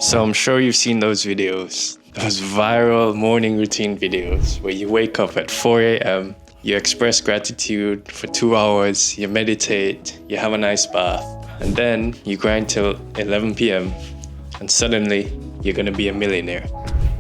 So I'm sure you've seen those videos, those viral morning routine videos where you wake up at 4 a.m., you express gratitude for 2 hours, you meditate, you have a nice bath, and then you grind till 11 p.m. and suddenly you're gonna be a millionaire.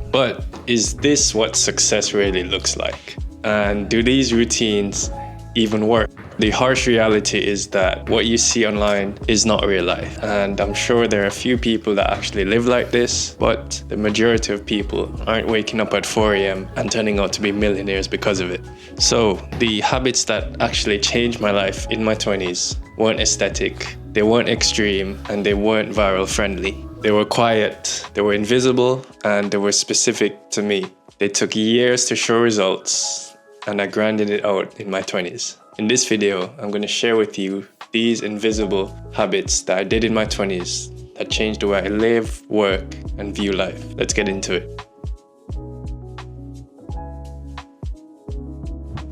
But is this what success really looks like? And do these routines even work? The harsh reality is that what you see online is not real life. And I'm sure there are a few people that actually live like this, but the majority of people aren't waking up at 4 a.m. and turning out to be millionaires because of it. So the habits that actually changed my life in my 20s weren't aesthetic, they weren't extreme, and they weren't viral friendly. They were quiet, they were invisible, and they were specific to me. They took years to show results, and I grinded it out in my 20s. In this video, I'm going to share with you these invisible habits that I did in my 20s that changed the way I live, work, and view life. Let's get into it.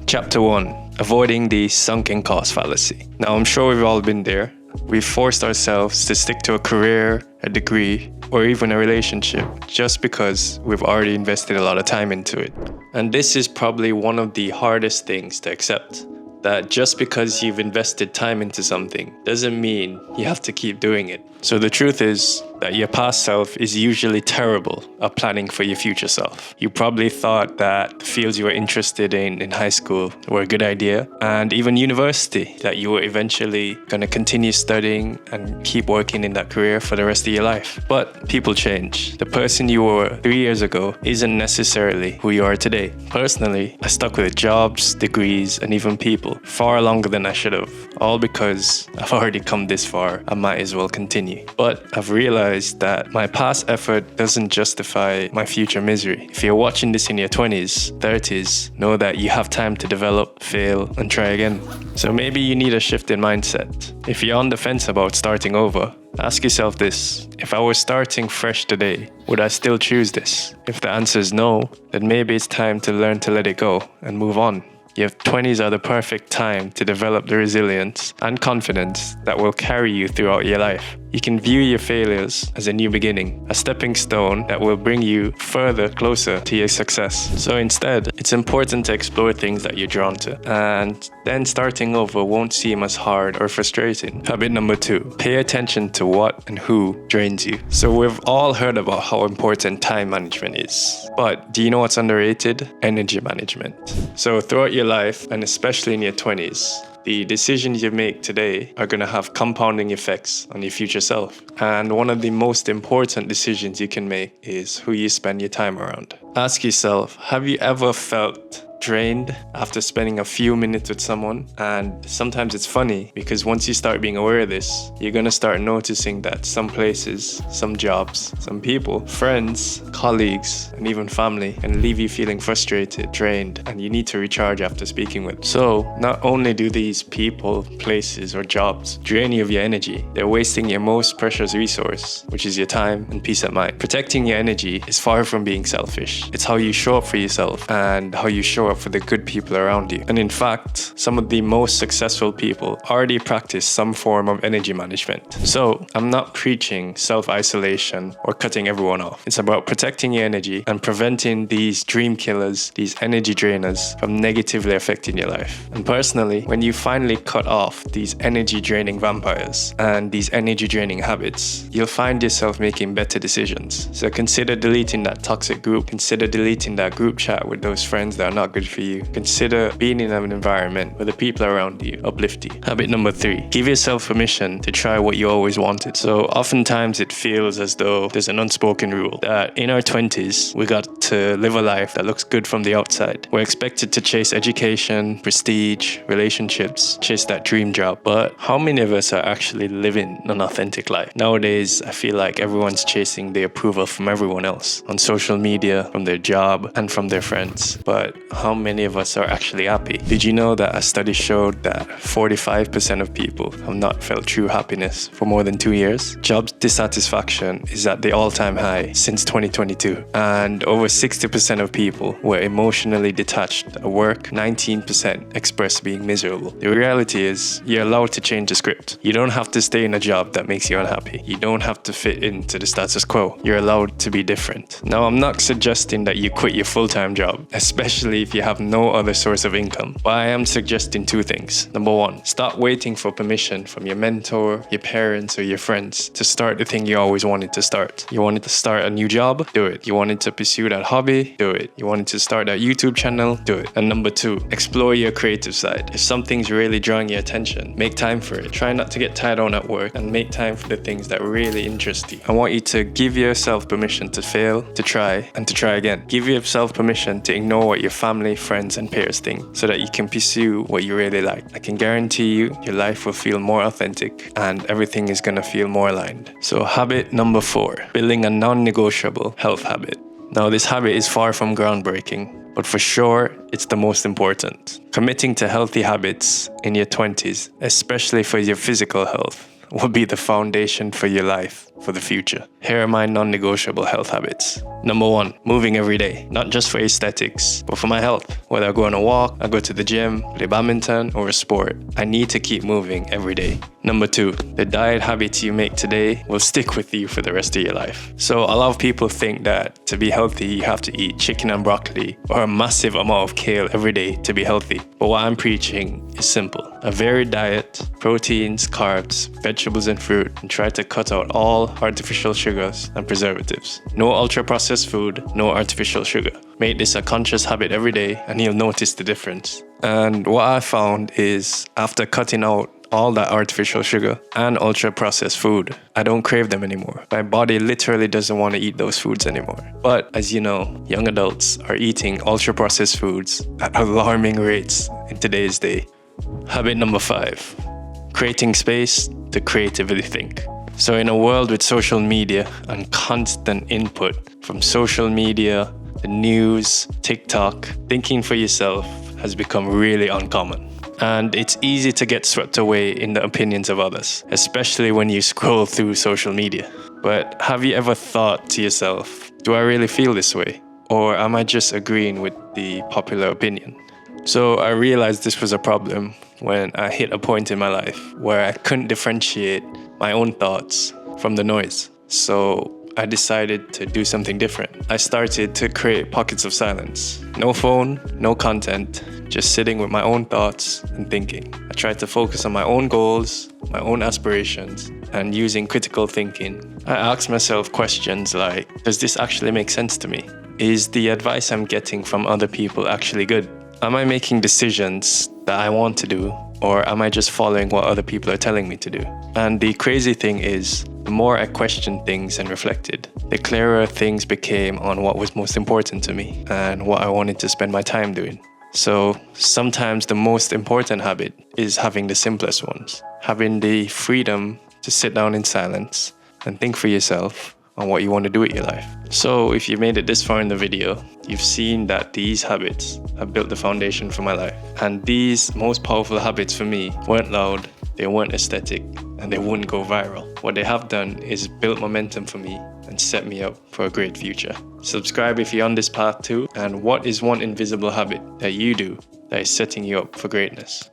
Chapter 1. Avoiding the sunken cost fallacy. Now, I'm sure we've all been there. We've forced ourselves to stick to a career, a degree, or even a relationship just because we've already invested a lot of time into it. And this is probably one of the hardest things to accept. That just because you've invested time into something doesn't mean you have to keep doing it. So the truth is that your past self is usually terrible at planning for your future self. You probably thought that the fields you were interested in high school were a good idea, and even university, that you were eventually going to continue studying and keep working in that career for the rest of your life. But people change. The person you were 3 years ago isn't necessarily who you are today. Personally, I stuck with jobs, degrees, and even people far longer than I should have, all because I've already come this far. I might as well continue. But I've realized that my past effort doesn't justify my future misery. If you're watching this in your 20s, 30s, know that you have time to develop, fail, and try again. So maybe you need a shift in mindset. If you're on the fence about starting over, ask yourself this: if I was starting fresh today, would I still choose this? If the answer is no, then maybe it's time to learn to let it go and move on. Your 20s are the perfect time to develop the resilience and confidence that will carry you throughout your life. You can view your failures as a new beginning, a stepping stone that will bring you further closer to your success. So instead, it's important to explore things that you're drawn to, and then starting over won't seem as hard or frustrating. Habit number 2, pay attention to what and who drains you. So we've all heard about how important time management is, but do you know what's underrated? Energy management. So throughout your life, and especially in your 20s, the decisions you make today are going to have compounding effects on your future self. And one of the most important decisions you can make is who you spend your time around. Ask yourself, have you ever felt drained after spending a few minutes with someone? And sometimes it's funny because once you start being aware of this, you're going to start noticing that some places, some jobs, some people, friends, colleagues, and even family can leave you feeling frustrated, drained, and you need to recharge after speaking with them. So not only do these people, places, or jobs drain you of your energy, they're wasting your most precious resource, which is your time and peace of mind. Protecting your energy is far from being selfish. It's how you show up for yourself and how you show up for the good people around you. And in fact, some of the most successful people already practice some form of energy management. So I'm not preaching self-isolation or cutting everyone off. It's about protecting your energy and preventing these dream killers, these energy drainers, from negatively affecting your life. And personally, when you finally cut off these energy draining vampires and these energy draining habits, you'll find yourself making better decisions. So consider deleting that toxic group. Consider deleting that group chat with those friends that are not good for you. Consider being in an environment where the people around you uplift you. Habit number 3, give yourself permission to try what you always wanted. So oftentimes it feels as though there's an unspoken rule that in our 20s, we got to live a life that looks good from the outside. We're expected to chase education, prestige, relationships, chase that dream job. But how many of us are actually living an authentic life? Nowadays, I feel like everyone's chasing the approval from everyone else on social media, from their job, and from their friends. But how many of us are actually happy? Did you know that a study showed that 45% of people have not felt true happiness for more than 2 years? Job dissatisfaction is at the all-time high since 2022. And over 60% of people were emotionally detached at work. 19% expressed being miserable. The reality is, you're allowed to change the script. You don't have to stay in a job that makes you unhappy. okay. You don't have to fit into the status quo. You're allowed to be different. Now, I'm not suggesting that you quit your full-time job, especially if you have no other source of income. But I am suggesting two things. Number one, stop waiting for permission from your mentor, your parents, or your friends to start the thing you always wanted to start. You wanted to start a new job? Do it. You wanted to pursue that hobby? Do it. You wanted to start that YouTube channel? Do it. And number two, explore your creative side. If something's really drawing your attention, make time for it. Try not to get tied on at work and make time for the things that really interest you. I want you to give yourself permission to fail, to try, and to try again. Give yourself permission to ignore what your family, friends, and peers think so that you can pursue what you really like. I can guarantee you your life will feel more authentic and everything is gonna feel more aligned. So habit number 4, building a non-negotiable health habit. Now, this habit is far from groundbreaking, but for sure, it's the most important. Committing to healthy habits in your 20s, especially for your physical health, will be the foundation for your life for the future. Here are my non-negotiable health habits. Number 1, moving every day, not just for aesthetics, but for my health. Whether I go on a walk, I go to the gym, play badminton, or a sport, I need to keep moving every day. Number 2, the diet habits you make today will stick with you for the rest of your life. So a lot of people think that to be healthy, you have to eat chicken and broccoli or a massive amount of kale every day to be healthy. But what I'm preaching is simple. A varied diet, proteins, carbs, vegetables, and fruit, and try to cut out all artificial sugars and preservatives. No ultra-processed food, no artificial sugar. Make this a conscious habit every day and you'll notice the difference. And what I found is after cutting out all that artificial sugar and ultra-processed food, I don't crave them anymore. My body literally doesn't want to eat those foods anymore. But as you know, young adults are eating ultra-processed foods at alarming rates in today's day. Habit number 5, creating space to creatively think. So in a world with social media and constant input from social media, the news, TikTok, thinking for yourself has become really uncommon. And it's easy to get swept away in the opinions of others, especially when you scroll through social media. But have you ever thought to yourself, do I really feel this way? Or am I just agreeing with the popular opinion? So I realized this was a problem when I hit a point in my life where I couldn't differentiate my own thoughts from the noise. So I decided to do something different. I started to create pockets of silence. No phone, no content, just sitting with my own thoughts and thinking. I tried to focus on my own goals, my own aspirations, and using critical thinking. I asked myself questions like, does this actually make sense to me? Is the advice I'm getting from other people actually good? Am I making decisions that I want to do, or am I just following what other people are telling me to do? And the crazy thing is, the more I questioned things and reflected, the clearer things became on what was most important to me and what I wanted to spend my time doing. So sometimes the most important habit is having the simplest ones, having the freedom to sit down in silence and think for yourself on what you want to do with your life. So if you made it this far in the video, you've seen that these habits have built the foundation for my life. And these most powerful habits for me weren't loud, they weren't aesthetic, and they wouldn't go viral. What they have done is built momentum for me and set me up for a great future. Subscribe if you're on this path too, and what is one invisible habit that you do that is setting you up for greatness?